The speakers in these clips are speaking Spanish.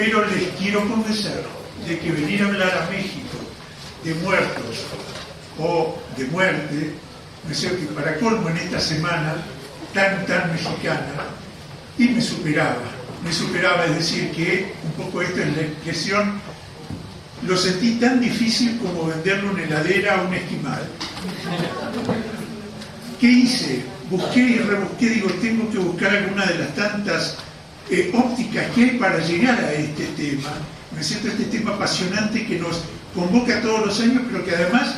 Pero les quiero confesar de que venir a hablar a México de muertos o de muerte, me sé que para colmo en esta semana tan mexicana, y me superaba, es decir, que un poco esta es la expresión, lo sentí tan difícil como venderle una heladera a un esquimal. ¿Qué hice? Busqué y rebusqué, digo, tengo que buscar alguna de las tantas ópticas que hay para llegar a este tema. Me siento este tema apasionante que nos convoca todos los años, pero que además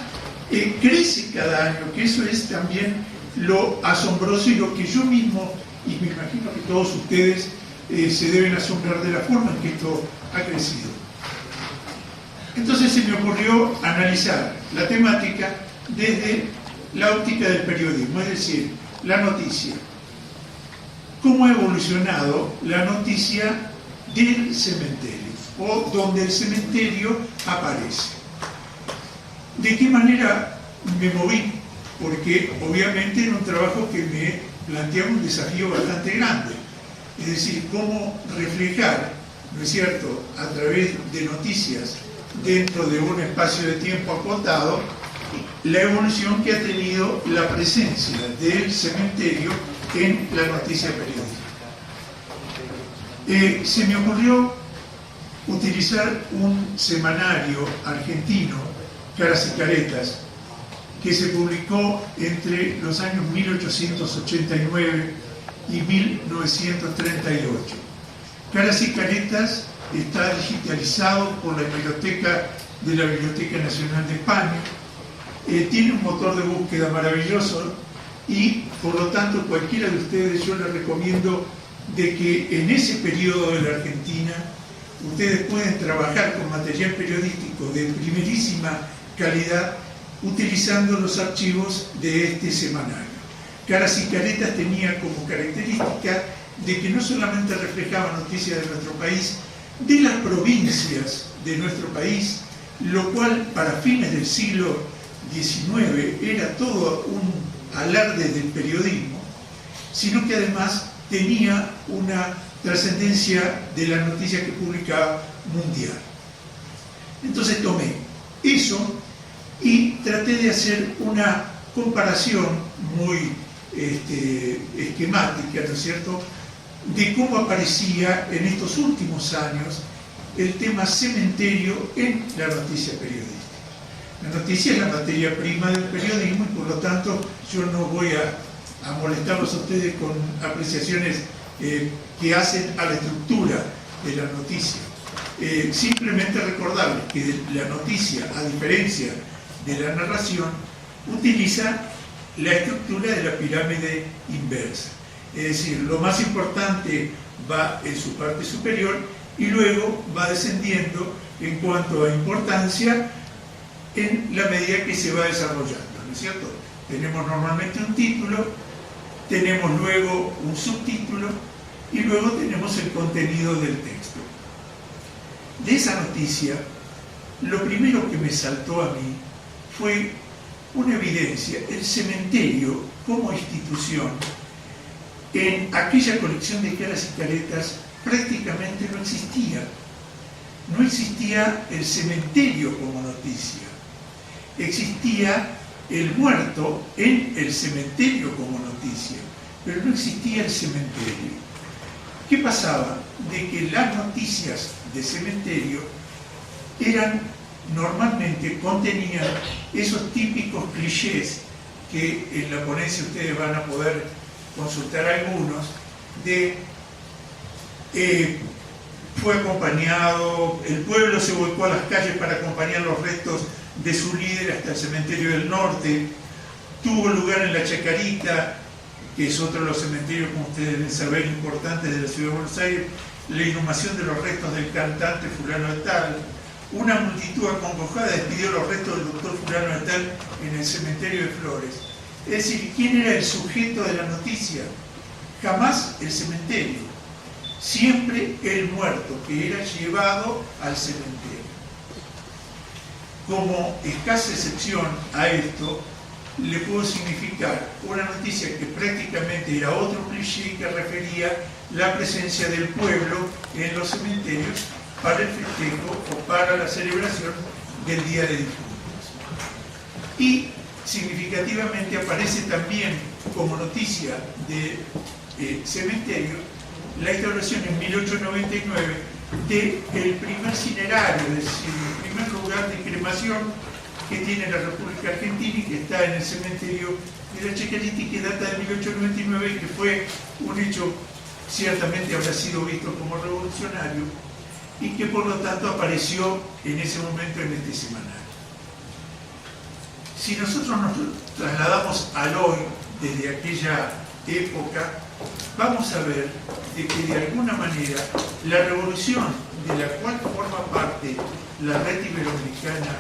crece cada año, que eso es también lo asombroso y lo que yo mismo, y me imagino que todos ustedes se deben asombrar de la forma en que esto ha crecido. Entonces se me ocurrió analizar la temática desde la óptica del periodismo, es decir, la noticia. ¿Cómo ha evolucionado la noticia del cementerio o donde el cementerio aparece? ¿De qué manera me moví? Porque obviamente era un trabajo que me planteaba un desafío bastante grande. Es decir, cómo reflejar, ¿no es cierto?, a través de noticias dentro de un espacio de tiempo acotado, la evolución que ha tenido la presencia del cementerio en la noticia periodística. Se me ocurrió utilizar un semanario argentino, Caras y Caretas, que se publicó entre los años 1889 y 1938. Caras y Caretas está digitalizado por la biblioteca de la Biblioteca Nacional de España, tiene un motor de búsqueda maravilloso y por lo tanto cualquiera de ustedes yo les recomiendo de que en ese periodo de la Argentina ustedes pueden trabajar con material periodístico de primerísima calidad utilizando los archivos de este semanario. Caras y Caretas tenía como característica de que no solamente reflejaba noticias de nuestro país, de las provincias de nuestro país, lo cual para fines del siglo XIX era todo un alarde del periodismo, sino que además tenía una trascendencia de la noticia que publicaba mundial. Entonces tomé eso y traté de hacer una comparación muy esquemática, ¿no es cierto?, de cómo aparecía en estos últimos años el tema cementerio en la noticia periodística. La noticia es la materia prima del periodismo y por lo tanto yo no voy a molestarlos a ustedes con apreciaciones que hacen a la estructura de la noticia. Simplemente recordarles que la noticia, a diferencia de la narración, utiliza la estructura de la pirámide inversa. Es decir, lo más importante va en su parte superior y luego va descendiendo en cuanto a importancia en la medida que se va desarrollando, ¿no es cierto? Tenemos normalmente un título, tenemos luego un subtítulo y luego tenemos el contenido del texto. De esa noticia, lo primero que me saltó a mí fue una evidencia: el cementerio como institución en aquella colección de Caras y Caretas prácticamente no existía. No existía el cementerio como noticia. Existía el muerto en el cementerio como noticia, pero no existía el cementerio. ¿Qué pasaba? De que las noticias de cementerio normalmente contenían esos típicos clichés que en la ponencia ustedes van a poder consultar algunos, de fue acompañado, el pueblo se volcó a las calles para acompañar los restos de su líder hasta el cementerio del norte, tuvo lugar en la Chacarita, que es otro de los cementerios, como ustedes deben saber, importantes de la ciudad de Buenos Aires, la inhumación de los restos del cantante fulano de tal, una multitud acongojada despidió los restos del doctor fulano de tal en el cementerio de Flores. Es decir, ¿quién era el sujeto de la noticia? Jamás el cementerio, siempre el muerto que era llevado al cementerio. Como escasa excepción a esto, le puedo significar una noticia que prácticamente era otro cliché que refería la presencia del pueblo en los cementerios para el festejo o para la celebración del Día de Difuntos. Y significativamente aparece también como noticia de cementerio la instauración en 1899 del primer cinerario, es decir, el primer lugar de cremación que tiene la República Argentina y que está en el cementerio de la Chacarita y que data de 1899 y que fue un hecho ciertamente habrá sido visto como revolucionario y que por lo tanto apareció en ese momento en este semanario. Si nosotros nos trasladamos al hoy desde aquella época, vamos a ver de que de alguna manera la revolución de la cual forma parte la red iberoamericana,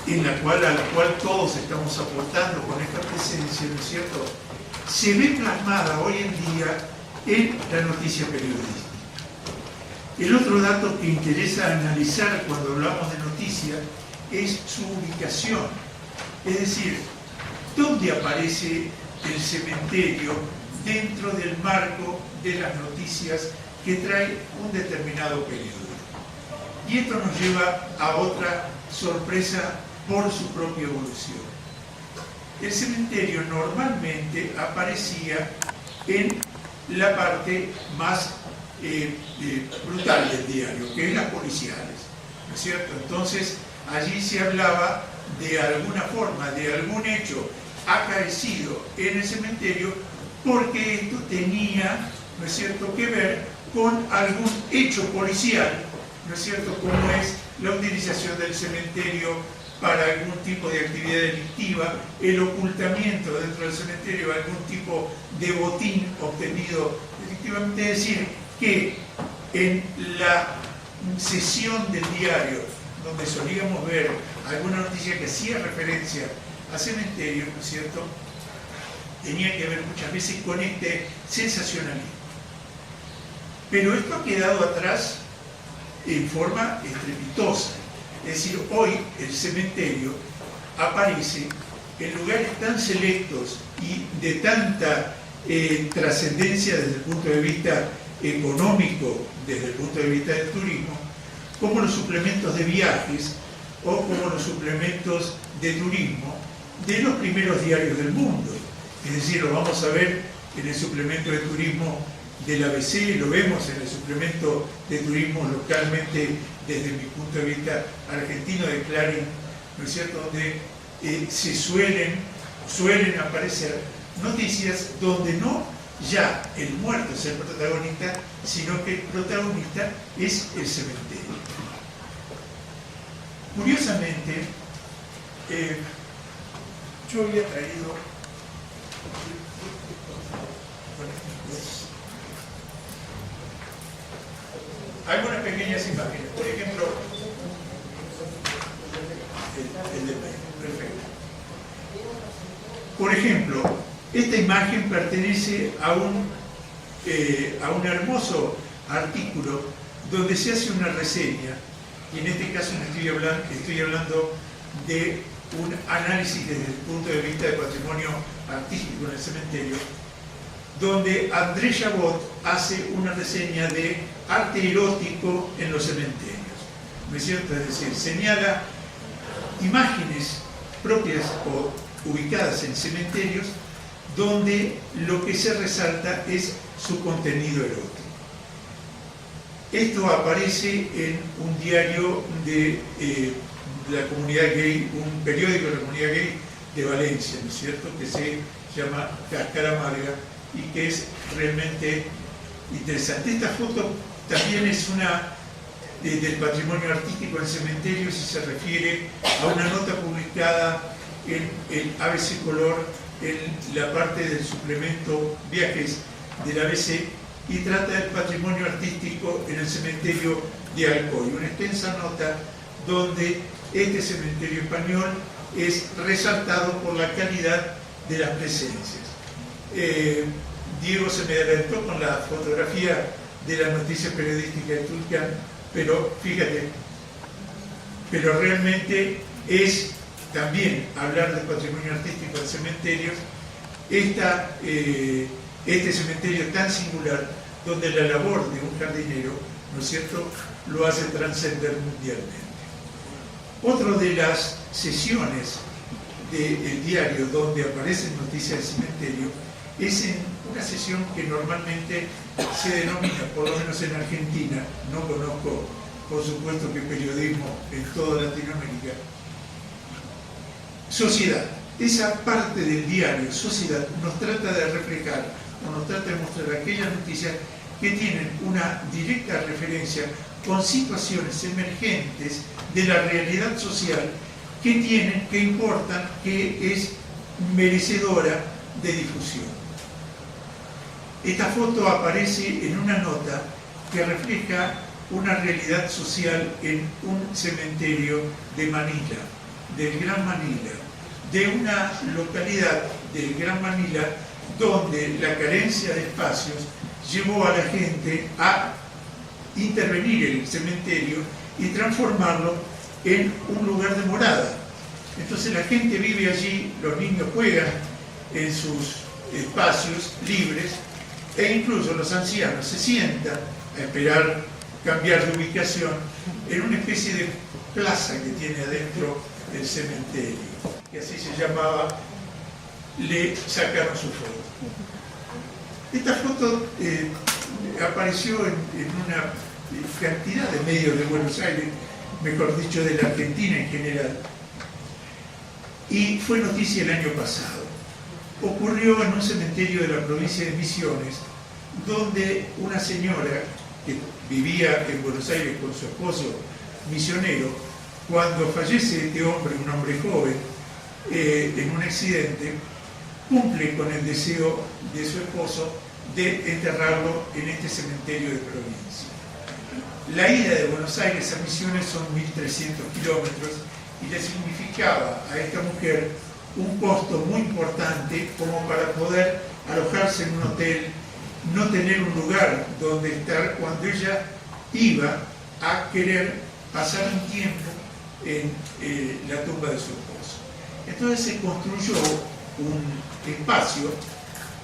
a la cual todos estamos aportando con esta presencia, ¿no es cierto?, se ve plasmada hoy en día en la noticia periodística. El otro dato que interesa analizar cuando hablamos de noticia es su ubicación, es decir, dónde aparece el cementerio dentro del marco de las noticias que trae un determinado periodo. Y esto nos lleva a otra sorpresa por su propia evolución. El cementerio normalmente aparecía en la parte más brutal del diario, que es las policiales, ¿no es cierto? Entonces, allí se hablaba de alguna forma, de algún hecho acaecido en el cementerio, porque esto tenía, ¿no es cierto?, que ver con algún hecho policial, ¿no es cierto?, como es la utilización del cementerio para algún tipo de actividad delictiva, el ocultamiento dentro del cementerio de algún tipo de botín obtenido delictivamente. Es decir, que en la sesión del diario, donde solíamos ver alguna noticia que hacía referencia a cementerio, ¿no es cierto?, tenía que ver muchas veces con este sensacionalismo. Pero esto ha quedado atrás en forma estrepitosa. Es decir, hoy el cementerio aparece en lugares tan selectos y de tanta trascendencia desde el punto de vista económico, desde el punto de vista del turismo, como los suplementos de viajes o como los suplementos de turismo de los primeros diarios del mundo. Es decir, lo vamos a ver en el suplemento de turismo del ABC, lo vemos en el suplemento de turismo localmente desde mi punto de vista argentino de Clarín, ¿no es cierto?, donde se suelen aparecer noticias donde no ya el muerto es el protagonista, sino que el protagonista es el cementerio. Curiosamente, yo había traído algunas pequeñas imágenes. Por ejemplo, perfecto. Por ejemplo, esta imagen pertenece a un hermoso artículo donde se hace una reseña, y en este caso estoy hablando de un análisis desde el punto de vista del patrimonio artístico en el cementerio, donde André Chabot hace una reseña de arte erótico en los cementerios, ¿no es cierto? Es decir, señala imágenes propias o ubicadas en cementerios donde lo que se resalta es su contenido erótico. Esto aparece en un diario de la comunidad gay, un periódico de la comunidad gay de Valencia, ¿no es cierto?, que se llama Cáscara Amarga y que es realmente interesante. Esta foto también es una del patrimonio artístico en cementerios y se refiere a una nota publicada en el ABC Color, en la parte del suplemento Viajes del ABC, y trata del patrimonio artístico en el cementerio de Alcoy, una extensa nota donde este cementerio español es resaltado por la calidad de las presencias. Diego se me adelantó con la fotografía de la noticia periodística de Tulcán, pero fíjate, pero realmente es también hablar del patrimonio artístico de cementerios, este cementerio tan singular, donde la labor de un jardinero ¿no es cierto?, lo hace trascender mundialmente. Otra de las sesiones del diario donde aparecen noticias del cementerio es en una sesión que normalmente se denomina, por lo menos en Argentina, no conozco por supuesto que periodismo en toda Latinoamérica, Sociedad. Esa parte del diario Sociedad nos trata de reflejar o nos trata de mostrar aquellas noticias que tienen una directa referencia con situaciones emergentes de la realidad social que importan, que es merecedora de difusión. Esta foto aparece en una nota que refleja una realidad social en un cementerio de Manila, del Gran Manila, de una localidad del Gran Manila donde la carencia de espacios llevó a la gente a intervenir en el cementerio y transformarlo en un lugar de morada. Entonces la gente vive allí, los niños juegan en sus espacios libres e incluso los ancianos se sientan a esperar cambiar de ubicación en una especie de plaza que tiene adentro el cementerio, que así se llamaba. Le sacaron su foto. Esta foto apareció en una cantidad de medios de Buenos Aires, mejor dicho de la Argentina en general, y fue noticia el año pasado. Ocurrió en un cementerio de la provincia de Misiones, donde una señora que vivía en Buenos Aires con su esposo misionero, cuando fallece este hombre, un hombre joven, en un accidente, cumple con el deseo de su esposo de enterrarlo en este cementerio de provincia. La ida de Buenos Aires a Misiones son 1.300 kilómetros y le significaba a esta mujer un costo muy importante como para poder alojarse en un hotel, no tener un lugar donde estar cuando ella iba a querer pasar un tiempo en la tumba de su esposo. Entonces se construyó un espacio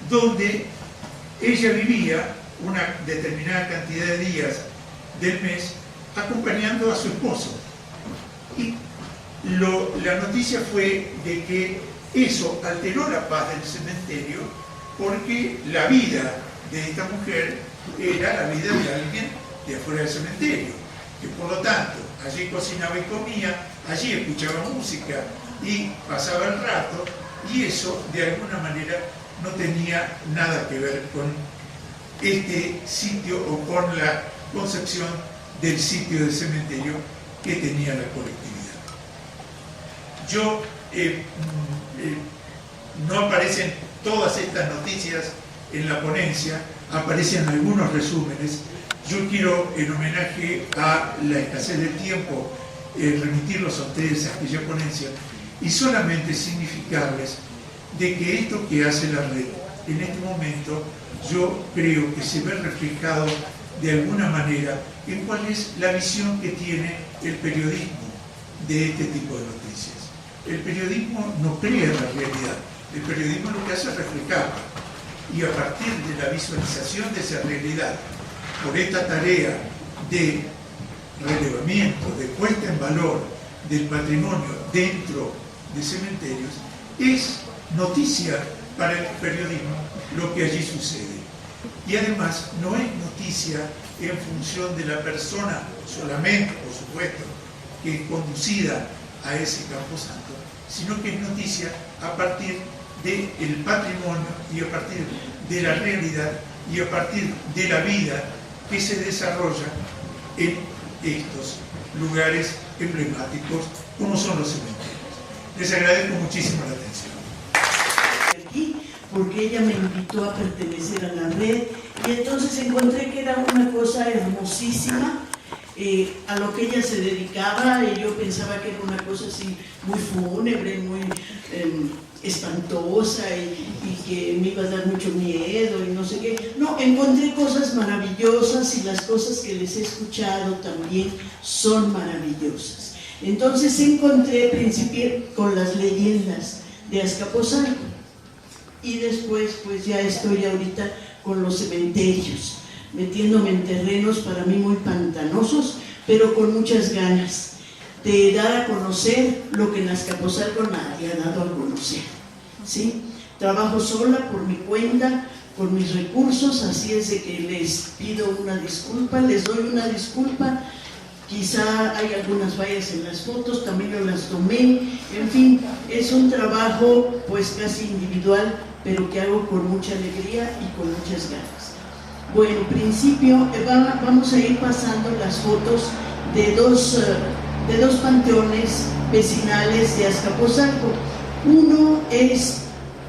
donde ella vivía una determinada cantidad de días del mes acompañando a su esposo. Y la noticia fue de que eso alteró la paz del cementerio porque la vida de esta mujer era la vida de alguien de afuera del cementerio, que por lo tanto allí cocinaba y comía, allí escuchaba música y pasaba el rato, y eso de alguna manera no tenía nada que ver con este sitio o con la concepción del sitio del cementerio que tenía la colectividad. No aparecen todas estas noticias en la ponencia, aparecen algunos resúmenes. Yo quiero, en homenaje a la escasez del tiempo, remitirlos a ustedes a aquella ponencia y solamente significarles de que esto que hace la red en este momento yo creo que se ve reflejado de alguna manera en cuál es la visión que tiene el periodismo de este tipo de noticias. El periodismo no crea la realidad, el periodismo lo que hace es reflejarla, y a partir de la visualización de esa realidad, por esta tarea de relevamiento, de puesta en valor del patrimonio dentro de cementerios, es noticia para el periodismo lo que allí sucede. Y además no es noticia en función de la persona solamente, por supuesto, que es conducida a ese camposanto, sino que es noticia a partir del patrimonio y a partir de la realidad y a partir de la vida que se desarrolla en estos lugares emblemáticos como son los cementerios. Les agradezco muchísimo la atención. Aquí, porque ella me invitó a pertenecer a la red y entonces encontré que era una cosa hermosísima a lo que ella se dedicaba, y yo pensaba que era una cosa así muy fúnebre, muy espantosa y que me iba a dar mucho miedo y no sé qué. No, encontré cosas maravillosas y las cosas que les he escuchado también son maravillosas. Entonces principié con las leyendas de Azcapotzalco y después pues ya estoy ahorita con los cementerios. metiéndome en terrenos para mí muy pantanosos, pero con muchas ganas de dar a conocer lo que en Azcapotzalco nadie ha dado a conocer, ¿sí? Trabajo sola por mi cuenta, con mis recursos, así es de que les pido una disculpa, les doy una disculpa. Quizá hay algunas fallas en las fotos, también yo las tomé, en fin, es un trabajo pues casi individual, pero que hago con mucha alegría y con muchas ganas. Bueno, en principio vamos a ir pasando las fotos de dos panteones vecinales de Azcapotzalco. Uno es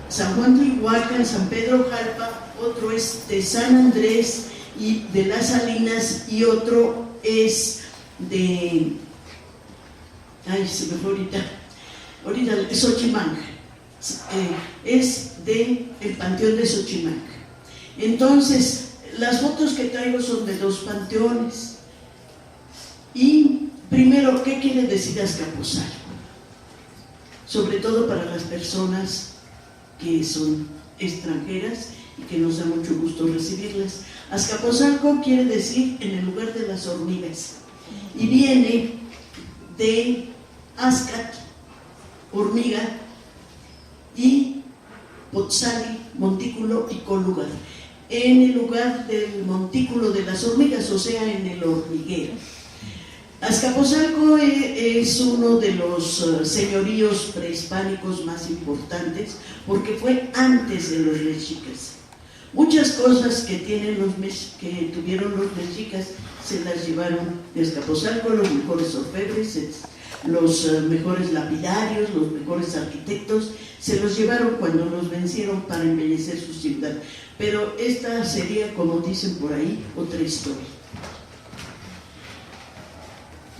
San Juan Tlihuacán, San Pedro Jalpa, otro es de San Andrés y de las Salinas, y otro es de, se me fue ahorita Xochimanca, es de el panteón de Xochimanca. Entonces, las fotos que traigo son de dos panteones. Y primero, ¿qué quiere decir Azcapotzalco? Sobre todo para las personas que son extranjeras y que nos da mucho gusto recibirlas. Azcapotzalco quiere decir en el lugar de las hormigas, y viene de Azcat, hormiga, y Potzali, montículo, y Colugar, en el lugar del montículo de las hormigas, o sea, en el hormiguero. Azcapotzalco es uno de los señoríos prehispánicos más importantes porque fue antes de los mexicas. Muchas cosas que tuvieron los mexicas se las llevaron de Azcapotzalco, los mejores orfebres, los mejores lapidarios, los mejores arquitectos, se los llevaron cuando los vencieron para embellecer su ciudad. Pero esta sería, como dicen por ahí, otra historia.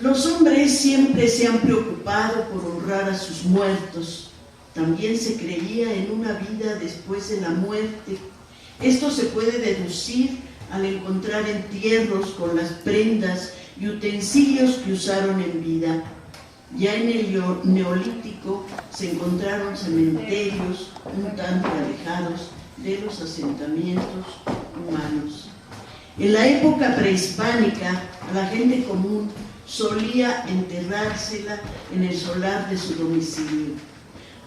Los hombres siempre se han preocupado por honrar a sus muertos. También se creía en una vida después de la muerte. Esto se puede deducir al encontrar entierros con las prendas y utensilios que usaron en vida. Ya en el Neolítico se encontraron cementerios un tanto alejados de los asentamientos humanos. En la época prehispánica, la gente común solía enterrársela en el solar de su domicilio.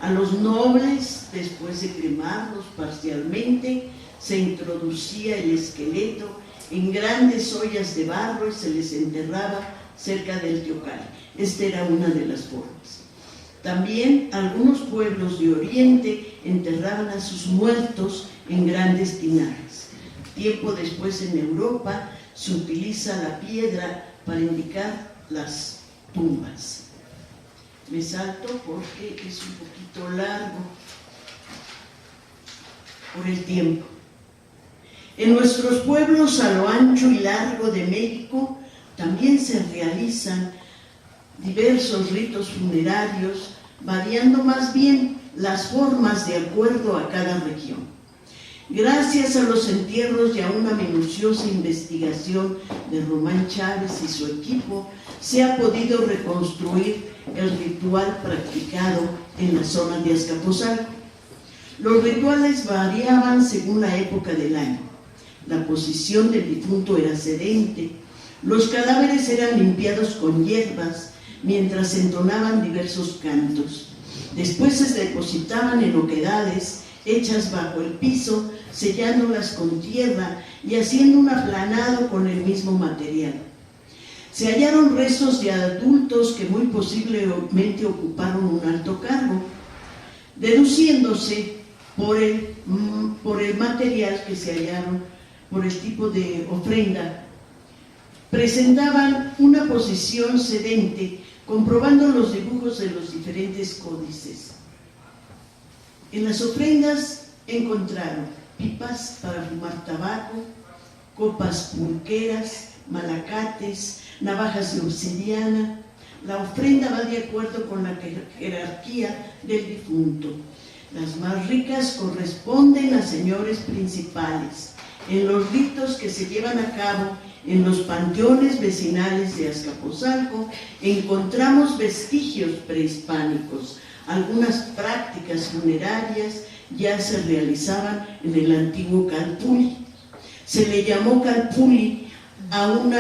A los nobles, después de cremarlos parcialmente, se introducía el esqueleto en grandes ollas de barro y se les enterraba cerca del teocal. Esta era una de las formas. También algunos pueblos de Oriente enterraban a sus muertos en grandes tinajas. Tiempo después, en Europa se utiliza la piedra para indicar las tumbas. Me salto porque es un poquito largo por el tiempo. En nuestros pueblos a lo ancho y largo de México también se realizan diversos ritos funerarios, variando más bien las formas de acuerdo a cada región. Gracias a los entierros y a una minuciosa investigación de Román Chávez y su equipo, se ha podido reconstruir el ritual practicado en la zona de Azcapotzalco. Los rituales variaban según la época del año. La posición del difunto era sedente. Los cadáveres eran limpiados con hierbas mientras entonaban diversos cantos. Después se depositaban en oquedades hechas bajo el piso, sellándolas con tierra y haciendo un aplanado con el mismo material. Se hallaron restos de adultos que muy posiblemente ocuparon un alto cargo, deduciéndose por el material que se hallaron, por el tipo de ofrenda. Presentaban una posición sedente, comprobando los dibujos de los diferentes códices. En las ofrendas encontraron pipas para fumar tabaco, copas pulqueras, malacates, navajas de obsidiana. La ofrenda va de acuerdo con la jerarquía del difunto. Las más ricas corresponden a señores principales. En los ritos que se llevan a cabo en los panteones vecinales de Azcapotzalco encontramos vestigios prehispánicos. Algunas prácticas funerarias ya se realizaban en el antiguo Calpulli. Se le llamó Calpulli a un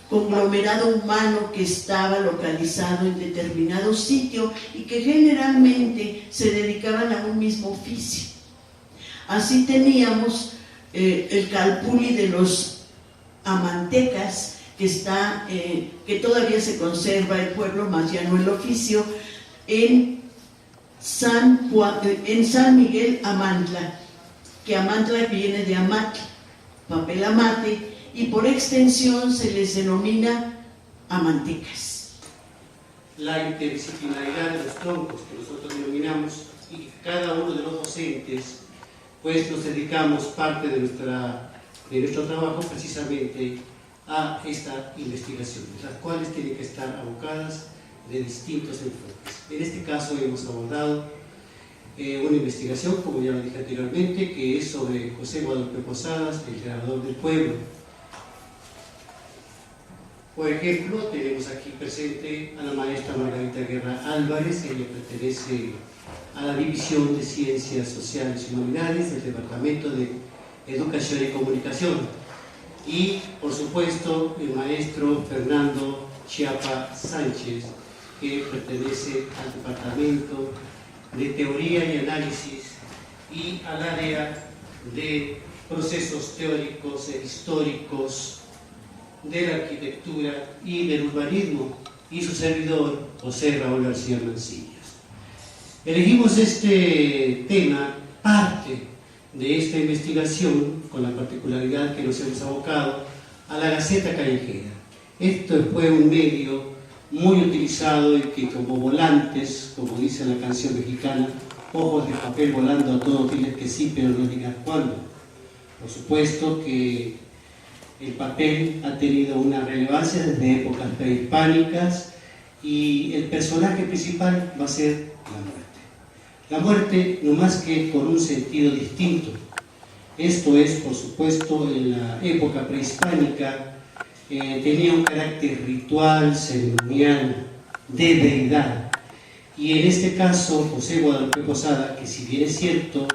conglomerado humano que estaba localizado en determinado sitio y que generalmente se dedicaban a un mismo oficio. Así teníamos el Calpulli de los amantecas, que todavía se conserva el pueblo, más ya no el oficio, en San Miguel Amantla, que Amantla viene de amatl, papel amate, y por extensión se les denomina amantecas. La interdisciplinaridad de los troncos que nosotros denominamos, y cada uno de los docentes, pues nos dedicamos parte de nuestro trabajo precisamente a esta investigación, las cuales tienen que estar abocadas de distintos enfoques. En este caso hemos abordado una investigación, como ya lo dije anteriormente, que es sobre José Guadalupe Posadas, el creador del pueblo. Por ejemplo, tenemos aquí presente a la maestra Margarita Guerra Álvarez. Ella pertenece a la División de Ciencias Sociales y Humanidades del Departamento de Educación y Comunicación. Y, por supuesto, el maestro Fernando Chiapa Sánchez, que pertenece al Departamento de Teoría y Análisis y al área de procesos teóricos e históricos de la arquitectura y del urbanismo, y su servidor, José Raúl García Mancillas. Elegimos este tema, parte de esta investigación, con la particularidad que nos hemos abocado a la Gaceta Callejera. Esto fue un medio muy utilizado y que, como volantes, como dice la canción mexicana, ojos de papel volando a todos, diles que sí, pero no digan cuándo. Por supuesto que el papel ha tenido una relevancia desde épocas prehispánicas y el personaje principal va a ser la muerte. La muerte, no más que con un sentido distinto. Esto es, por supuesto, en la época prehispánica tenía un carácter ritual, ceremonial, de deidad. Y en este caso, José Guadalupe Posada, que si bien es cierto,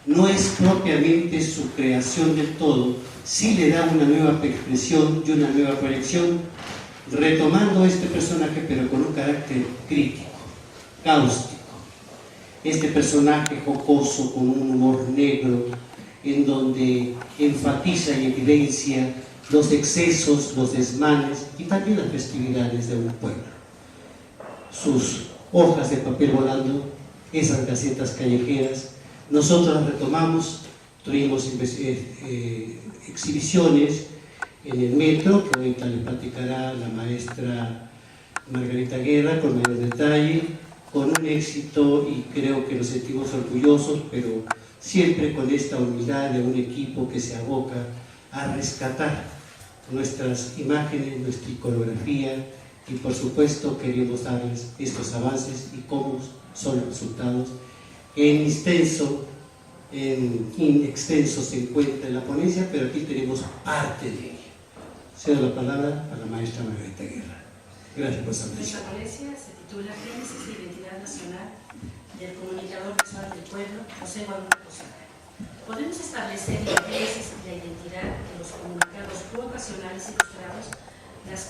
no es propiamente su creación del todo, sí le da una nueva expresión y una nueva proyección, retomando este personaje, pero con un carácter crítico, cáustico. Este personaje jocoso, con un humor negro, en donde enfatiza y evidencia los excesos, los desmanes y también las festividades de un pueblo. Sus hojas de papel volando, esas gacetas callejeras, nosotros las retomamos, tuvimos exhibiciones en el metro, que ahorita le platicará la maestra Margarita Guerra con mayor detalle, con un éxito, y creo que nos sentimos orgullosos, pero siempre con esta humildad de un equipo que se aboca a rescatar nuestras imágenes, nuestra iconografía, y por supuesto queremos darles estos avances y cómo son los resultados. En extenso se encuentra en la ponencia, pero aquí tenemos parte de ella. Cedo la palabra a la maestra Margarita Guerra. Gracias por esa atención. Nuestra ponencia se titula Génesis de Identidad Nacional del comunicador visual del pueblo, José Guadalupe Posada. Podemos establecer la génesis y la identidad de los comunicados ocasionales ilustrados, las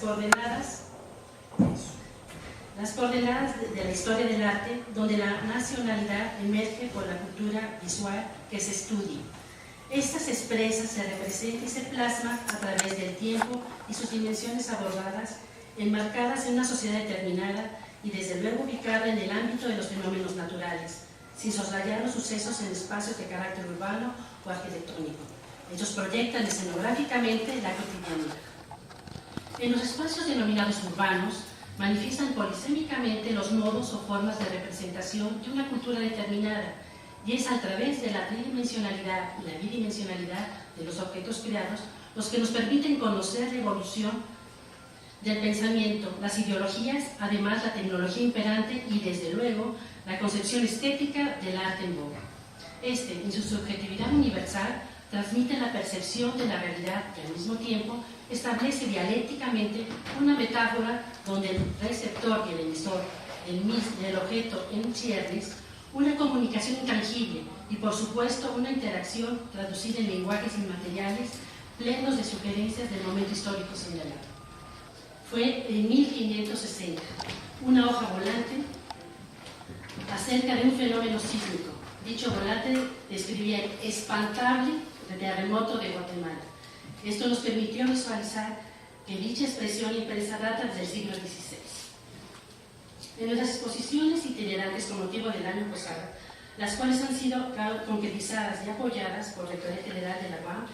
coordenadas de la historia del arte, donde la nacionalidad emerge por la cultura visual que se estudia. Esta se expresa, se representa y se plasma a través del tiempo y sus dimensiones abordadas, enmarcadas en una sociedad determinada y desde luego ubicada en el ámbito de los fenómenos naturales, sin soslayar los sucesos en espacios de carácter urbano o arquitectónico. Ellos proyectan escenográficamente la cotidianidad. En los espacios denominados urbanos, manifiestan polisémicamente los modos o formas de representación de una cultura determinada, y es a través de la tridimensionalidad y la bidimensionalidad de los objetos creados los que nos permiten conocer la evolución del pensamiento, las ideologías, además la tecnología imperante y, desde luego, la concepción estética del arte en boga. Este, en su subjetividad universal, transmite la percepción de la realidad y, al mismo tiempo, establece dialécticamente una metáfora donde el receptor y el emisor, el objeto en ciernes, una comunicación intangible y, por supuesto, una interacción traducida en lenguajes inmateriales plenos de sugerencias del momento histórico señalado. Fue en 1560, una hoja volante acerca de un fenómeno sísmico. Dicho volante describía el espantable terremoto de Guatemala. Esto nos permitió visualizar que dicha expresión impresa data del siglo XVI. En nuestras exposiciones itinerantes con motivo del año Posada, las cuales han sido concretizadas y apoyadas por la Rectoría General de la UAM,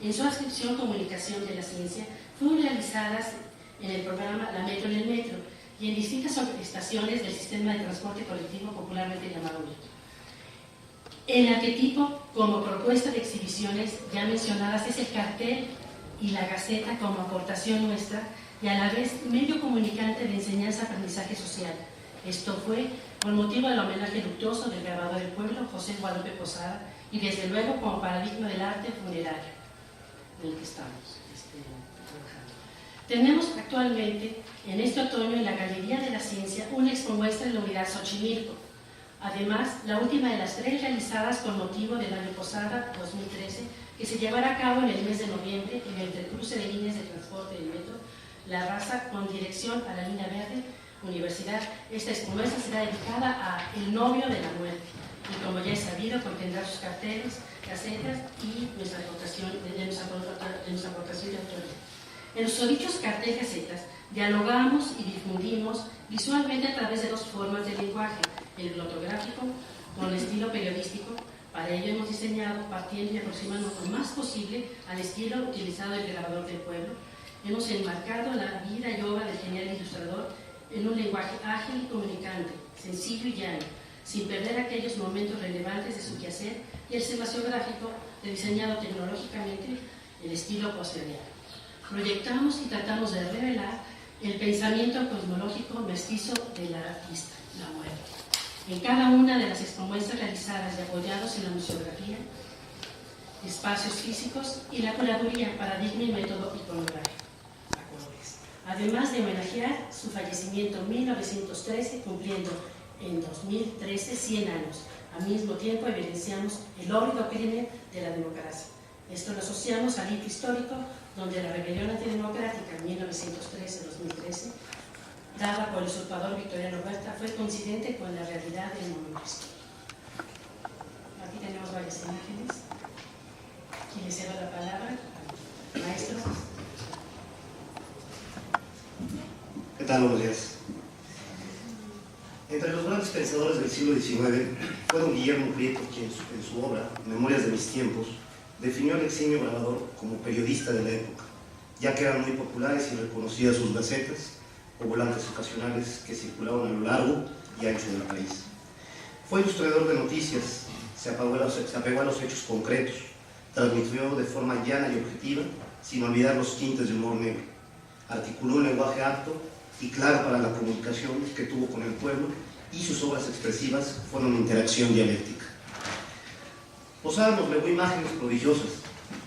en su adscripción Comunicación de la Ciencia, fueron realizadas en el programa La Metro en el Metro y en distintas estaciones del sistema de transporte colectivo popularmente llamado Metro. El arquetipo como propuesta de exhibiciones ya mencionadas es el cartel y la gaceta como aportación nuestra y a la vez medio comunicante de enseñanza-aprendizaje social. Esto fue con motivo del homenaje luctuoso del grabador del pueblo, José Guadalupe Posada, y desde luego como paradigma del arte funerario en el que estamos trabajando. Tenemos actualmente, en este otoño, en la Galería de la Ciencia, una expomuestra en la unidad Xochimilco. Además, la última de las 3 realizadas con motivo del año Posada 2013, que se llevará a cabo en el mes de noviembre en el entrecruce de líneas de transporte del metro La Raza con dirección a la línea verde Universidad. Esta expomuestra será dedicada a El novio de la muerte y, como ya es sabido, contendrá sus carteles, casetas y nuestra aportación de autoría. En los dichos carteles y casetas dialogamos y difundimos visualmente a través de 2 formas de lenguaje: el glotográfico con el estilo periodístico. Para ello hemos diseñado, partiendo y aproximándonos lo más posible al estilo utilizado del grabador del pueblo, hemos enmarcado la vida y obra del genial ilustrador en un lenguaje ágil y comunicante, sencillo y llano, sin perder aquellos momentos relevantes de su quehacer, y el cinematográfico diseñado tecnológicamente el estilo posterior. Proyectamos y tratamos de revelar el pensamiento cosmológico mestizo de la artista, la muerte. En cada una de las expomuestras realizadas y apoyados en la museografía, espacios físicos y la curaduría, paradigma y método iconográfico. Además de homenajear su fallecimiento en 1913, cumpliendo en 2013 100 años. Al mismo tiempo evidenciamos el hórrido crimen de la democracia. Esto lo asociamos al hito histórico donde la rebelión antidemocrática en 1913-2013, dada por el usurpador Victoriano Huerta, fue coincidente con la realidad del momento histórico. Aquí tenemos varias imágenes. ¿Quién le cedo la palabra? Maestro. ¿Qué tal? Buenos días. Entre los grandes pensadores del siglo XIX fueron Guillermo Prieto, quien en su obra Memorias de mis tiempos definió al eximio grabador como periodista de la época, ya que eran muy populares y reconocidas sus gacetas o volantes ocasionales que circulaban a lo largo y ancho del país. Fue ilustrador de noticias, se apegó a los hechos concretos, transmitió de forma llana y objetiva, sin olvidar los tintes de humor negro. Articuló un lenguaje apto y claro para la comunicación que tuvo con el pueblo, y sus obras expresivas fueron interacción dialéctica. Posada nos legó imágenes prodigiosas,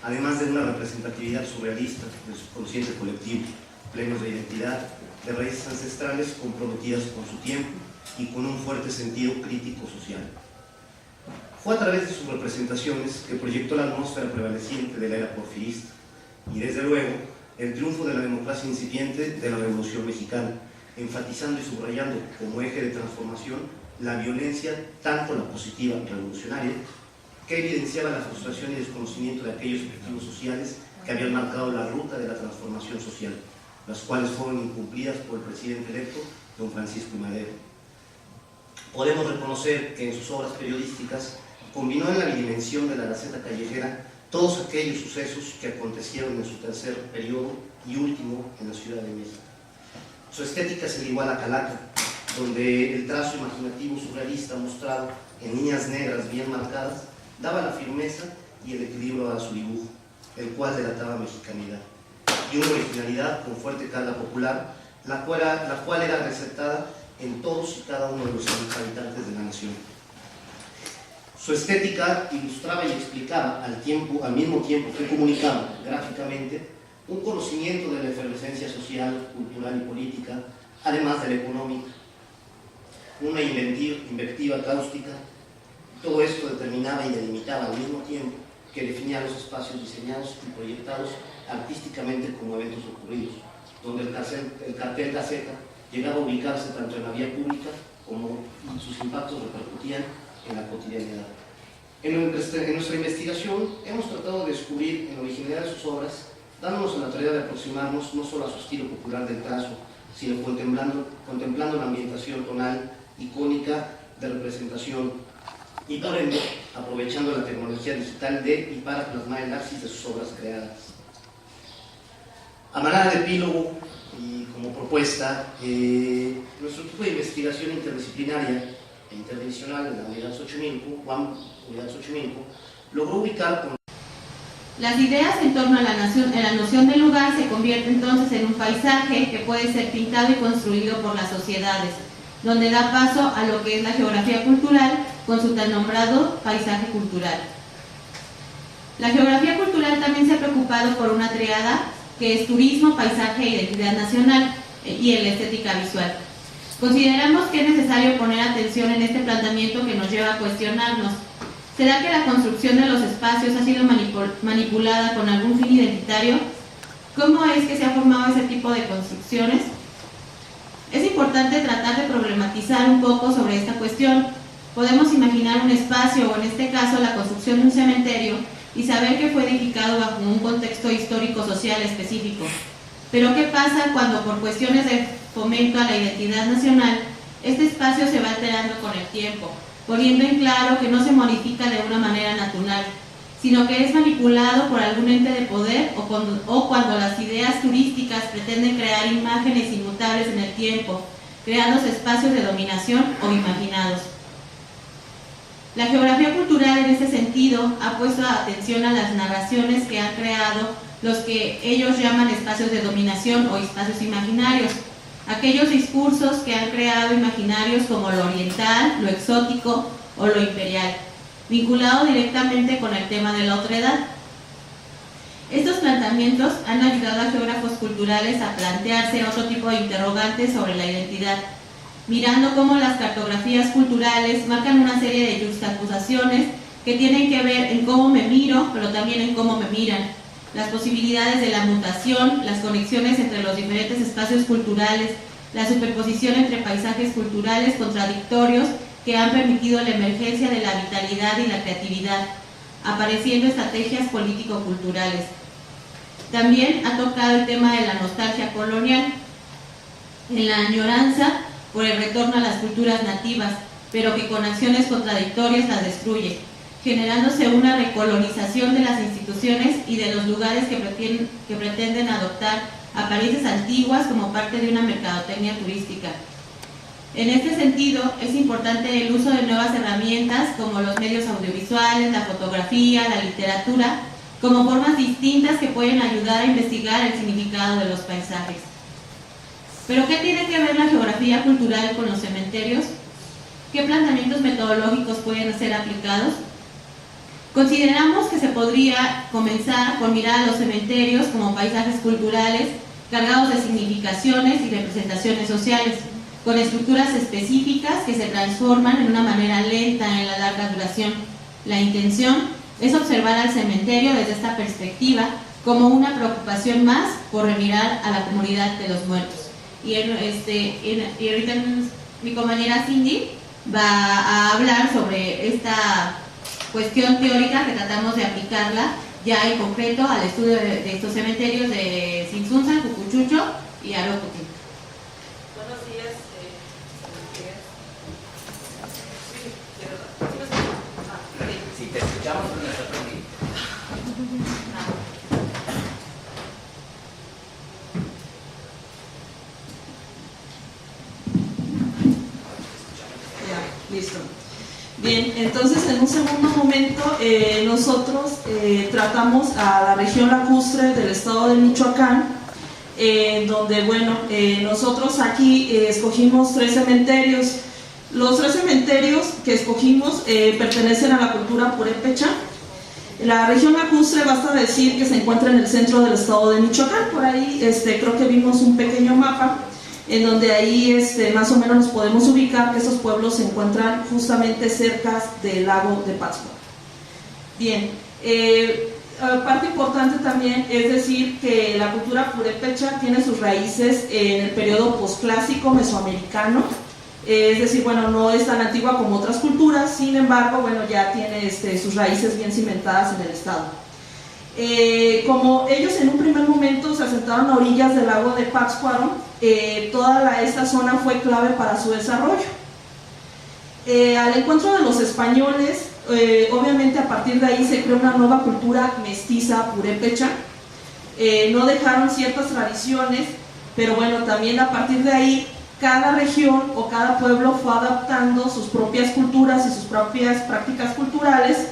además de una representatividad surrealista del subconsciente colectivo, plenos de identidad, de raíces ancestrales comprometidas con su tiempo y con un fuerte sentido crítico social. Fue a través de sus representaciones que proyectó la atmósfera prevaleciente de la era porfirista y, desde luego, el triunfo de la democracia incipiente de la Revolución Mexicana, enfatizando y subrayando como eje de transformación la violencia, tanto la positiva revolucionaria, que evidenciaba la frustración y desconocimiento de aquellos objetivos sociales que habían marcado la ruta de la transformación social, las cuales fueron incumplidas por el presidente electo, don Francisco I. Madero. Podemos reconocer que en sus obras periodísticas combinó en la bidimensión de la Gaceta Callejera todos aquellos sucesos que acontecieron en su tercer periodo y último en la Ciudad de México. Su estética se ligó a la calaca, donde el trazo imaginativo surrealista mostrado en líneas negras bien marcadas daba la firmeza y el equilibrio a su dibujo, el cual delataba mexicanidad, y una originalidad con fuerte carga popular, la cual era resaltada en todos y cada uno de los habitantes de la nación. Su estética ilustraba y explicaba al mismo tiempo que comunicaba gráficamente un conocimiento de la efervescencia social, cultural y política, además de la económica, una invectiva cáustica Todo esto determinaba y delimitaba al mismo tiempo que definía los espacios diseñados y proyectados artísticamente como eventos ocurridos, donde el cartel Gaceta llegaba a ubicarse tanto en la vía pública como sus impactos repercutían en la cotidianidad. En nuestra investigación hemos tratado de descubrir en la originalidad de sus obras, dándonos a la tarea de aproximarnos no solo a su estilo popular del trazo, sino contemplando la ambientación tonal, icónica de representación y por ende aprovechando la tecnología digital de y para plasmar el axis de sus obras creadas. A manera de epílogo y como propuesta, nuestro equipo de investigación interdisciplinaria e interdimensional en la Unidad Xochimilco, UAM Unidad Xochimilco, logró ubicar con las ideas en torno a la noción del lugar se convierte entonces en un paisaje que puede ser pintado y construido por las sociedades, donde da paso a lo que es la geografía cultural con su tan nombrado paisaje cultural. La geografía cultural también se ha preocupado por una triada que es turismo, paisaje e identidad nacional y la estética visual. Consideramos que es necesario poner atención en este planteamiento que nos lleva a cuestionarnos: ¿será que la construcción de los espacios ha sido manipulada con algún fin identitario? ¿Cómo es que se ha formado ese tipo de construcciones? Es importante tratar de problematizar un poco sobre esta cuestión. Podemos imaginar un espacio, o en este caso la construcción de un cementerio, y saber que fue edificado bajo un contexto histórico-social específico. Pero ¿qué pasa cuando por cuestiones de fomento a la identidad nacional, este espacio se va alterando con el tiempo, poniendo en claro que no se modifica de una manera natural, sino que es manipulado por algún ente de poder o cuando las ideas turísticas pretenden crear imágenes inmutables en el tiempo, creándose espacios de dominación o imaginados? La geografía cultural en ese sentido ha puesto atención a las narraciones que han creado los que ellos llaman espacios de dominación o espacios imaginarios, aquellos discursos que han creado imaginarios como lo oriental, lo exótico o lo imperial, vinculado directamente con el tema de la otredad. Estos planteamientos han ayudado a geógrafos culturales a plantearse otro tipo de interrogantes sobre la identidad, mirando cómo las cartografías culturales marcan una serie de juxtaposiciones que tienen que ver en cómo me miro, pero también en cómo me miran, las posibilidades de la mutación, las conexiones entre los diferentes espacios culturales, la superposición entre paisajes culturales contradictorios que han permitido la emergencia de la vitalidad y la creatividad, apareciendo estrategias político-culturales. También ha tocado el tema de la nostalgia colonial, en la añoranza por el retorno a las culturas nativas, pero que con acciones contradictorias las destruye, generándose una recolonización de las instituciones y de los lugares que pretenden adoptar apariencias antiguas como parte de una mercadotecnia turística. En este sentido, es importante el uso de nuevas herramientas como los medios audiovisuales, la fotografía, la literatura, como formas distintas que pueden ayudar a investigar el significado de los paisajes. ¿Pero qué tiene que ver la geografía cultural con los cementerios? ¿Qué planteamientos metodológicos pueden ser aplicados? Consideramos que se podría comenzar por mirar a los cementerios como paisajes culturales cargados de significaciones y representaciones sociales, con estructuras específicas que se transforman en una manera lenta en la larga duración. La intención es observar al cementerio desde esta perspectiva como una preocupación más por remirar a la comunidad de los muertos. Y ahorita mi compañera Cindy va a hablar sobre esta cuestión teórica que tratamos de aplicarla ya en concreto al estudio de estos cementerios de Sinsunza, Cucuchucho y Arocuti. Buenos días. Si te escuchamos, no nos aprendí. Ya, listo. Bien, entonces en un segundo momento nosotros tratamos a la región lacustre del estado de Michoacán, donde bueno, nosotros aquí escogimos 3 cementerios. Los 3 cementerios que escogimos pertenecen a la cultura purépecha. La región lacustre basta decir que se encuentra en el centro del estado de Michoacán. Por ahí creo que vimos un pequeño mapa. en donde ahí más o menos nos podemos ubicar que esos pueblos se encuentran justamente cerca del lago de Pátzcuaro. Bien, parte importante también es decir que la cultura purépecha tiene sus raíces en el periodo posclásico mesoamericano, es decir, bueno, no es tan antigua como otras culturas, sin embargo, bueno, ya tiene sus raíces bien cimentadas en el estado. Como ellos en un primer momento se asentaron a orillas del lago de Pátzcuaro, toda esta zona fue clave para su desarrollo. Al encuentro de los españoles, obviamente a partir de ahí se creó una nueva cultura mestiza purépecha, no dejaron ciertas tradiciones, pero bueno, también a partir de ahí cada región o cada pueblo fue adaptando sus propias culturas y sus propias prácticas culturales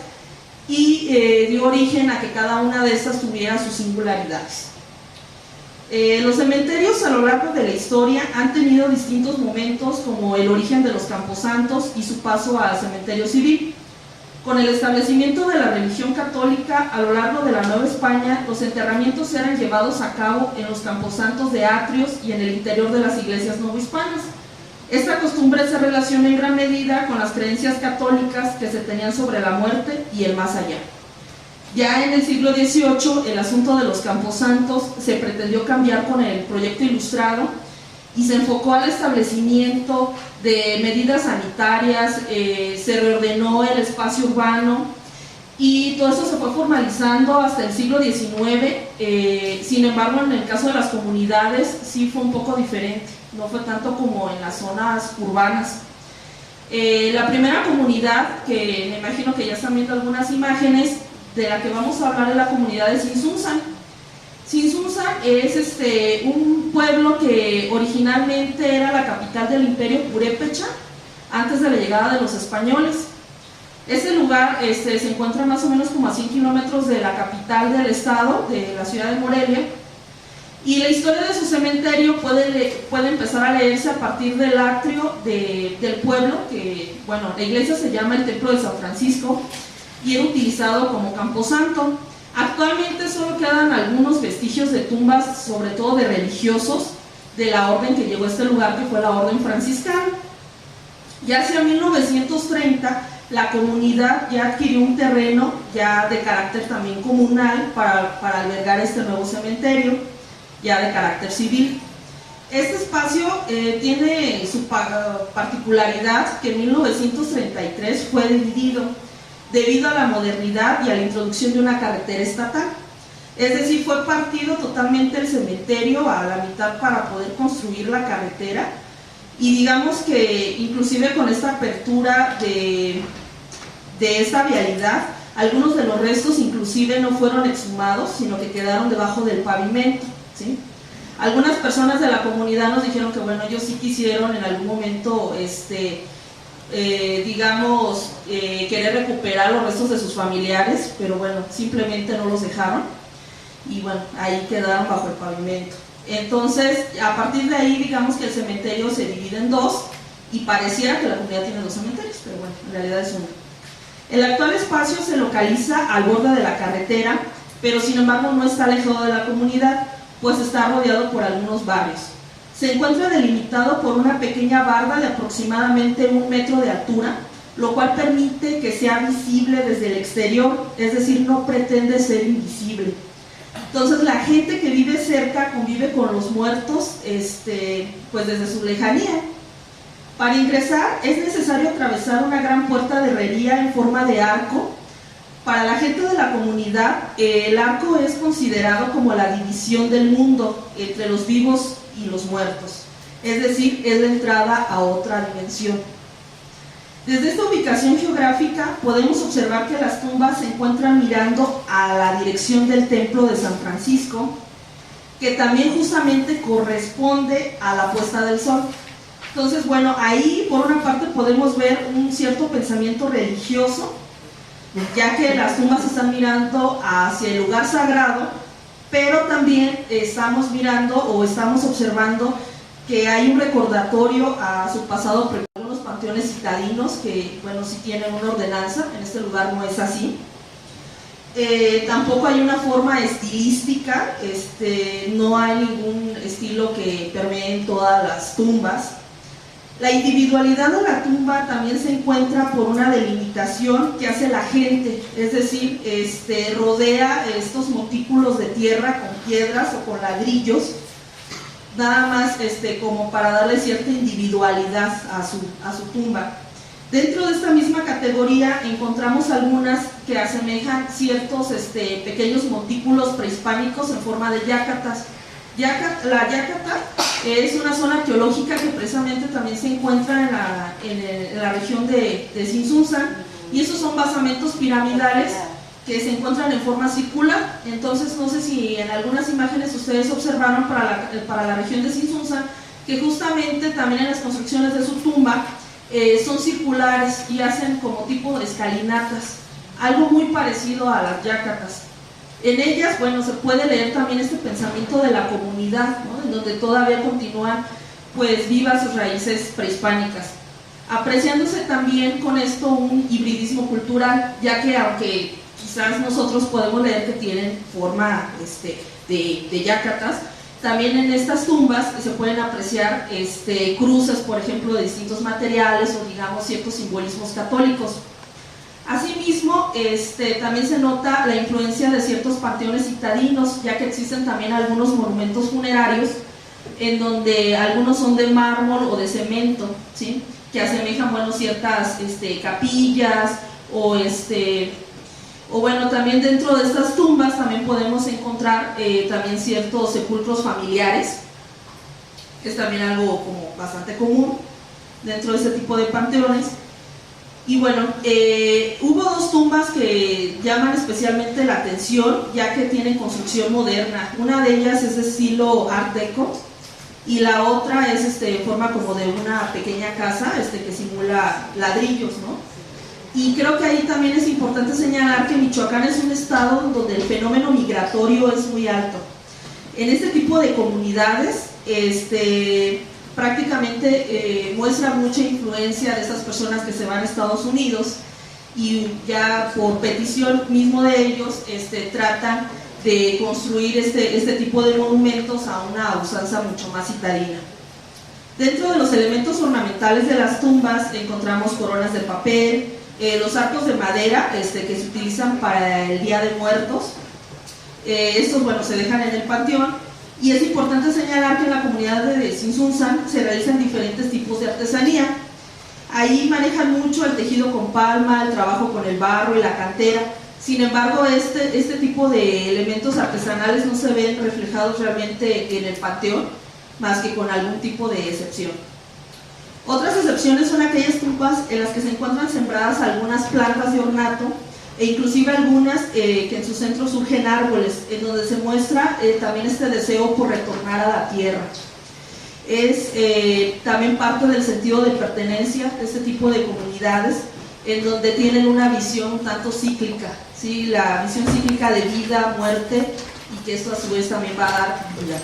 y dio origen a que cada una de estas tuviera sus singularidades. Los cementerios a lo largo de la historia han tenido distintos momentos, como el origen de los camposantos y su paso al cementerio civil. Con el establecimiento de la religión católica a lo largo de la Nueva España, los enterramientos eran llevados a cabo en los camposantos de atrios y en el interior de las iglesias novohispanas. Esta costumbre se relaciona en gran medida con las creencias católicas que se tenían sobre la muerte y el más allá. Ya en el siglo XVIII, el asunto de los camposantos se pretendió cambiar con el proyecto ilustrado y se enfocó al establecimiento de medidas sanitarias, se reordenó el espacio urbano y todo eso se fue formalizando hasta el siglo XIX. Sin embargo, en el caso de las comunidades sí fue un poco diferente, no fue tanto como en las zonas urbanas. La primera comunidad, que me imagino que ya están viendo algunas imágenes, de la que vamos a hablar, es la comunidad de Sinsunzan. Sinsunzan es un pueblo que originalmente era la capital del imperio purépecha antes de la llegada de los españoles. Este lugar se encuentra más o menos como a 100 kilómetros de la capital del estado, de la ciudad de Morelia, y la historia de su cementerio puede empezar a leerse a partir del atrio del pueblo, que bueno, la iglesia se llama el Templo de San Francisco y era utilizado como camposanto. Actualmente solo quedan algunos vestigios de tumbas, sobre todo de religiosos, de la orden que llegó a este lugar, que fue la orden franciscana. Ya hacia 1930, la comunidad ya adquirió un terreno ya de carácter también comunal para albergar este nuevo cementerio, ya de carácter civil. Este espacio tiene su particularidad, que en 1933 fue dividido debido a la modernidad y a la introducción de una carretera estatal. Es decir, fue partido totalmente el cementerio a la mitad para poder construir la carretera, y digamos que inclusive con esta apertura de esta vialidad, algunos de los restos inclusive no fueron exhumados, sino que quedaron debajo del pavimento, ¿sí? Algunas personas de la comunidad nos dijeron que bueno, ellos sí quisieron en algún momento querer recuperar los restos de sus familiares, pero bueno, simplemente no los dejaron y bueno, ahí quedaron bajo el pavimento. Entonces, a partir de ahí, digamos que el cementerio se divide en dos y pareciera que la comunidad tiene dos cementerios, pero bueno, en realidad es uno. El actual espacio se localiza al borde de la carretera, pero sin embargo no está alejado de la comunidad, pues está rodeado por algunos barrios. Se encuentra delimitado por una pequeña barda de aproximadamente 1 metro de altura, lo cual permite que sea visible desde el exterior, es decir, no pretende ser invisible. Entonces la gente que vive cerca convive con los muertos pues desde su lejanía. Para ingresar es necesario atravesar una gran puerta de herrería en forma de arco. Para la gente de la comunidad, el arco es considerado como la división del mundo entre los vivos y los muertos, es decir, es la entrada a otra dimensión. Desde esta ubicación geográfica podemos observar que las tumbas se encuentran mirando a la dirección del templo de San Francisco, que también justamente corresponde a la puesta del sol. Entonces, bueno, ahí por una parte podemos ver un cierto pensamiento religioso, ya que las tumbas están mirando hacia el lugar sagrado, pero también estamos mirando o estamos observando que hay un recordatorio a su pasado previo. Algunos panteones citadinos que, bueno, sí tienen una ordenanza, en este lugar no es así. Tampoco hay una forma estilística, no hay ningún estilo que permee en todas las tumbas. La individualidad de la tumba también se encuentra por una delimitación que hace la gente, es decir, rodea estos montículos de tierra con piedras o con ladrillos, nada más como para darle cierta individualidad a su tumba. Dentro de esta misma categoría encontramos algunas que asemejan ciertos pequeños montículos prehispánicos en forma de yácatas. La yácata es una zona arqueológica que precisamente también se encuentra en la región de Tzintzuntzan, y esos son basamentos piramidales que se encuentran en forma circular. Entonces no sé si en algunas imágenes ustedes observaron para la región de Tzintzuntzan que justamente también en las construcciones de su tumba son circulares y hacen como tipo de escalinatas, algo muy parecido a las yácatas. En ellas, bueno, se puede leer también este pensamiento de la comunidad, ¿no? En donde todavía continúan pues vivas sus raíces prehispánicas, apreciándose también con esto un hibridismo cultural, ya que aunque quizás nosotros podemos leer que tienen forma de yácatas, también en estas tumbas se pueden apreciar cruces, por ejemplo, de distintos materiales o digamos ciertos simbolismos católicos. Asimismo, también se nota la influencia de ciertos panteones citadinos, ya que existen también algunos monumentos funerarios en donde algunos son de mármol o de cemento, ¿sí? Que asemejan, bueno, ciertas capillas o bueno, también dentro de estas tumbas también podemos encontrar también ciertos sepulcros familiares, que es también algo como bastante común dentro de este tipo de panteones. Y bueno, hubo dos tumbas que llaman especialmente la atención, ya que tienen construcción moderna. Una de ellas es de estilo Art Deco y la otra es en forma como de una pequeña casa que simula ladrillos, ¿no? Y creo que ahí también es importante señalar que Michoacán es un estado donde el fenómeno migratorio es muy alto. En este tipo de comunidades, prácticamente muestra mucha influencia de estas personas que se van a Estados Unidos y ya por petición mismo de ellos tratan de construir este tipo de monumentos a una usanza mucho más citadina. Dentro de los elementos ornamentales de las tumbas encontramos coronas de papel, los arcos de madera que se utilizan para el Día de Muertos. Estos, bueno, se dejan en el panteón. Y es importante señalar que en la comunidad de Tzintzuntzan se realizan diferentes tipos de artesanía. Ahí manejan mucho el tejido con palma, el trabajo con el barro y la cantera. Sin embargo, este tipo de elementos artesanales no se ven reflejados realmente en el panteón, más que con algún tipo de excepción. Otras excepciones son aquellas tumbas en las que se encuentran sembradas algunas plantas de ornato, e inclusive algunas que en su centro surgen árboles, en donde se muestra también este deseo por retornar a la tierra. Es también parte del sentido de pertenencia de este tipo de comunidades, en donde tienen una visión un tanto cíclica, ¿sí? La visión cíclica de vida, muerte, y que esto a su vez también va a dar vida.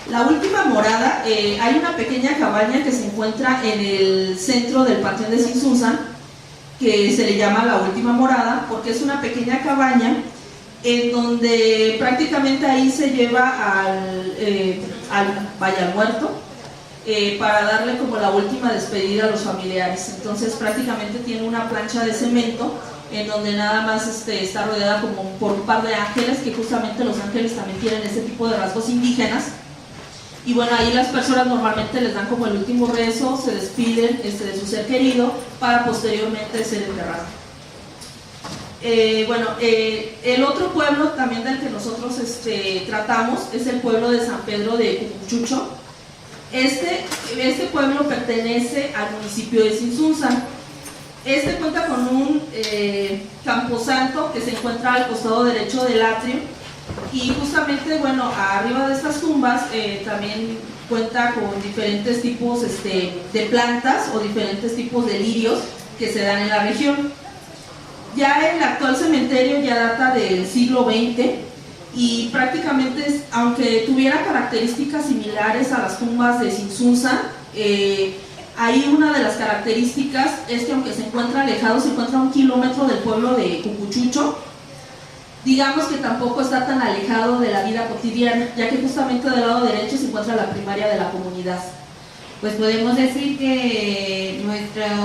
La última morada, hay una pequeña cabaña que se encuentra en el centro del panteón de Tzintzuntzan, que se le llama la última morada, porque es una pequeña cabaña en donde prácticamente ahí se lleva al muerto para darle como la última despedida a los familiares. Entonces prácticamente tiene una plancha de cemento en donde nada más está rodeada como por un par de ángeles, que justamente los ángeles también tienen ese tipo de rasgos indígenas. Y bueno, ahí las personas normalmente les dan como el último rezo, se despiden de su ser querido para posteriormente ser enterrado. El otro pueblo también del que nosotros tratamos es el pueblo de San Pedro de Cucuchucho. Este pueblo pertenece al municipio de Tzintzuntzan. Cuenta con un camposanto que se encuentra al costado derecho del atrio. Y justamente, bueno, arriba de estas tumbas también cuenta con diferentes tipos de plantas o diferentes tipos de lirios que se dan en la región. Ya el actual cementerio ya data del siglo XX y prácticamente, aunque tuviera características similares a las tumbas de Tzintzuntzan, ahí una de las características es que aunque se encuentra alejado, se encuentra a 1 kilómetro del pueblo de Cucuchucho. digamos que tampoco está tan alejado de la vida cotidiana, ya que justamente del lado derecho se encuentra la primaria de la comunidad. Pues podemos decir que nuestra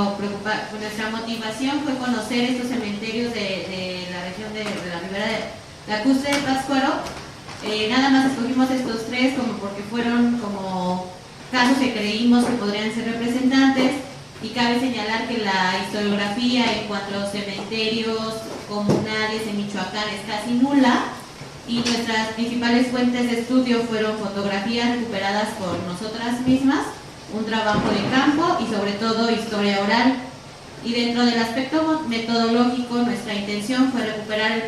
motivación fue conocer estos cementerios de la región de la Ribera Lacustre de Pátzcuaro. Nada más escogimos estos tres como porque fueron como casos que creímos que podrían ser representantes, y cabe señalar que la historiografía en cuanto a los cementerios comunales en Michoacán es casi nula, y nuestras principales fuentes de estudio fueron fotografías recuperadas por nosotras mismas, un trabajo de campo y sobre todo historia oral. Y dentro del aspecto metodológico, nuestra intención fue recuperar el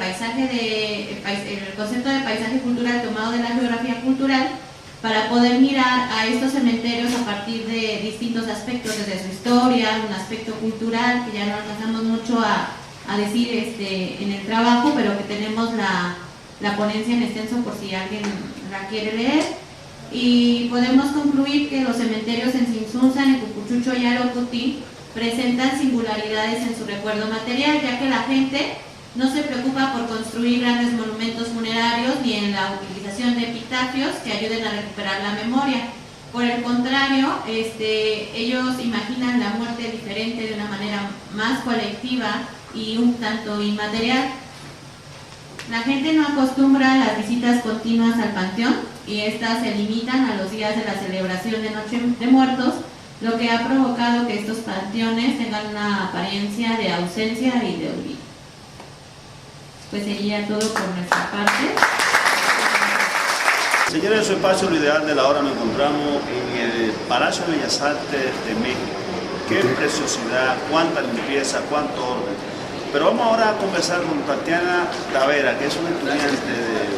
concepto de paisaje cultural tomado de la geografía cultural para poder mirar a estos cementerios a partir de distintos aspectos, desde su historia, un aspecto cultural que ya no alcanzamos mucho a decir en el trabajo, pero que tenemos la ponencia en extenso por si alguien la quiere leer. Y podemos concluir que los cementerios en Tzintzuntzan, en Cucuchucho y Arocotín presentan singularidades en su recuerdo material, ya que la gente no se preocupa por construir grandes monumentos funerarios ni en la utilización de epitafios que ayuden a recuperar la memoria. Por el contrario, ellos imaginan la muerte diferente de una manera más colectiva y un tanto inmaterial. La gente no acostumbra a las visitas continuas al panteón y estas se limitan a los días de la celebración de Noche de Muertos, lo que ha provocado que estos panteones tengan una apariencia de ausencia y de olvido. Pues sería todo por nuestra parte. Señores, en su espacio Lo Ideal de la Hora nos encontramos en el Palacio de Bellas Artes de México. Qué preciosidad, cuánta limpieza, cuánto orden. Pero vamos ahora a conversar con Tatiana Tavera, que es una estudiante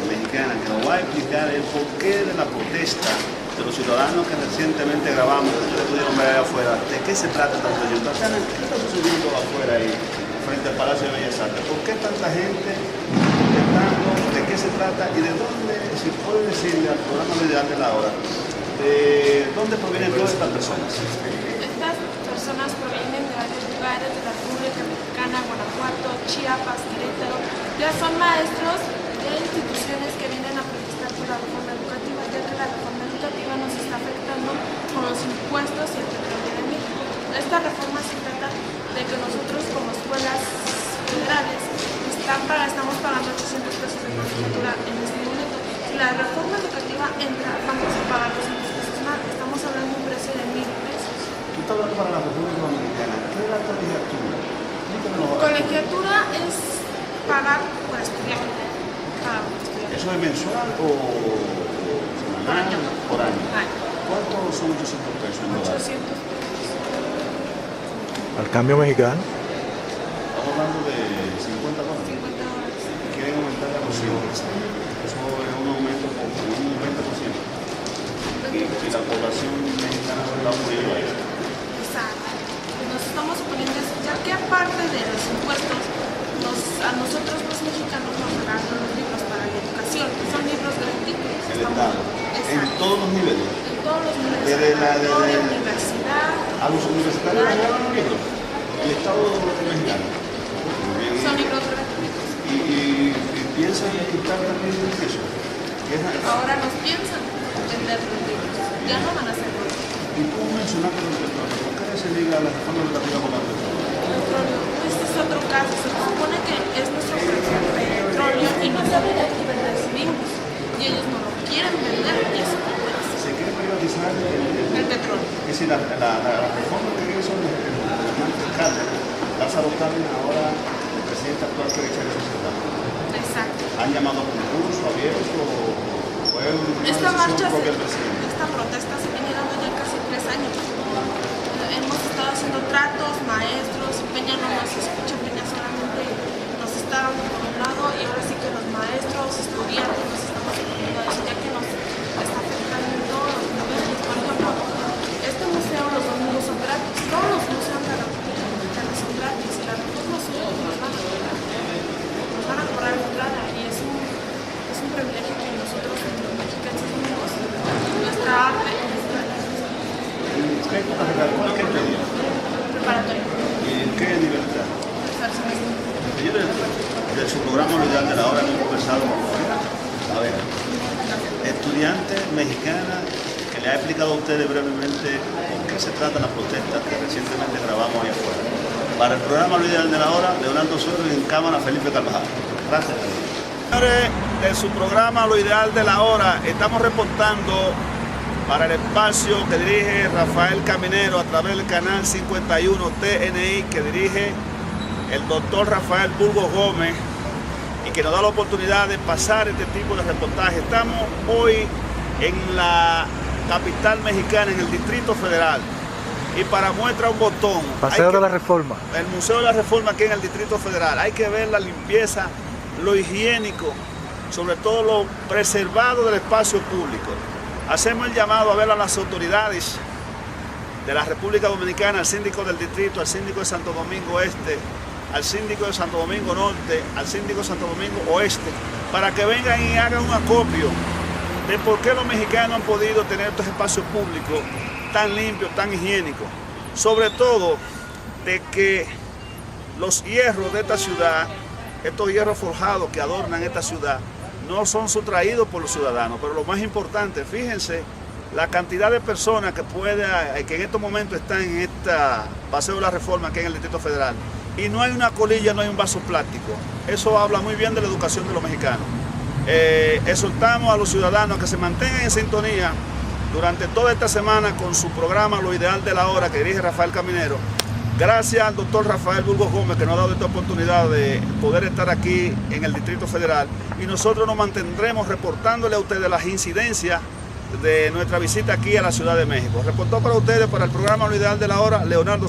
mexicana, que nos va a explicar el porqué de la protesta de los ciudadanos que recientemente grabamos, que ustedes pudieron ver afuera. ¿De qué se trata tanto yo? Tatiana, ¿qué está sucediendo afuera ahí, frente al Palacio de Bellas Artes? ¿Por qué tanta gente protestando? ¿De qué se trata? ¿Y de dónde, si puede decirle al programa Lo Ideal de la Hora, de dónde provienen todas estas personas? Estas personas provienen de varios lugares de la República Mexicana, Guanajuato, Chiapas, Querétaro. Ya son maestros de instituciones que vienen a protestar por la reforma educativa, ya que la reforma educativa nos está afectando con los impuestos y el petróleo de México. Esta reforma se trata de que nosotros como escuelas federales estamos pagando 800 pesos de colegiatura en este momento. Si la reforma educativa entra, vamos a pagar 200 pesos más. Estamos hablando de un precio de 1,000 pesos. Tú estás hablando para la República Dominicana. ¿Qué es la colegiatura? Colegiatura es pagar por estudiar. ¿Eso es mensual o semanal? Por año. ¿Cuántos son 800 pesos en dólares? 800 pesos. ¿Al cambio mexicano? Estamos hablando de 50 dólares. 50 dólares. Quieren aumentar la cocina. Eso es un aumento por un 20%. Y la población mexicana se está oponiendo a eso. Exacto. Nos estamos oponiendo a eso, ya que aparte de los impuestos, a nosotros los mexicanos nos regalan los libros para la educación, que son libros gratuitos. El Estado. En todos los niveles. En todos los niveles. Desde la universidad. A los universitarios les regalan los libros. El Estado mexicano. Son libros gratuitos. Y piensan quitar también eso. Ahora nos piensan vender los libros. Ya no van a ser los. Y tú mencionaste el petróleo. ¿Por qué se liga la reforma educativa con el petróleo? Este es otro caso. Se supone que es nuestro petróleo y nosotros recibimos. Y ellos no lo quieren vender y eso no puede ser. Se quiere privatizar el petróleo. Es decir, la reforma que hizo el alcalde, Lázaro Cárdenas, ahora el presidente actual quiere echar esa ciudad. Exacto. ¿Han llamado a concurso abierto o fue esta marcha, propia del presidente? Esta protesta se viene dando ya casi 3 años. Hemos estado haciendo tratos, maestros, Peña no nos escucha, Peña solamente nos está dando por un lado y ahora sí que los maestros, estudiantes nos estamos oponiendo a eso, ya que nos está afectando en todos los niveles. Por ejemplo, este museo los domingos son gratis, todos los museos de la República Dominicana son gratis y la reforma solo nos van a cobrar la entrada y es un privilegio que nosotros los mexicanos tenemos, nuestra arte es gratis. ¿Cuál que pedía? Preparatoria. ¿Y en qué nivel está? Tercer semestre. Señores, de su programa Lo Ideal de la Hora, ustedes brevemente con qué se trata la protesta que recientemente grabamos ahí afuera. Para el programa Lo Ideal de la Hora, Leonardo Suero y en cámara Felipe Carvajal. Gracias. Señores, de su programa Lo Ideal de la Hora, estamos reportando para el espacio que dirige Rafael Caminero a través del canal 51 TNI que dirige el doctor Rafael Burgos Gómez y que nos da la oportunidad de pasar este tipo de reportajes. Estamos hoy en la capital mexicana, en el Distrito Federal, y para muestra un botón. Paseo de la Reforma. El Museo de la Reforma aquí en el Distrito Federal. Hay que ver la limpieza, lo higiénico, sobre todo lo preservado del espacio público. Hacemos el llamado a ver a las autoridades de la República Dominicana, al síndico del distrito, al síndico de Santo Domingo Este, al síndico de Santo Domingo Norte, al síndico de Santo Domingo Oeste, para que vengan y hagan un acopio de por qué los mexicanos han podido tener estos espacios públicos tan limpios, tan higiénicos. Sobre todo de que los hierros de esta ciudad, estos hierros forjados que adornan esta ciudad, no son sustraídos por los ciudadanos, pero lo más importante, fíjense la cantidad de personas que en estos momentos están en esta Paseo de la Reforma aquí en el Distrito Federal, y no hay una colilla, no hay un vaso plástico. Eso habla muy bien de la educación de los mexicanos. Exhortamos a los ciudadanos a que se mantengan en sintonía durante toda esta semana con su programa Lo Ideal de la Hora que dirige Rafael Caminero. Gracias al doctor Rafael Burgos Gómez que nos ha dado esta oportunidad de poder estar aquí en el Distrito Federal, y nosotros nos mantendremos reportándole a ustedes las incidencias de nuestra visita aquí a la Ciudad de México. Reportó para ustedes, para el programa Lo Ideal de la Hora, Leonardo.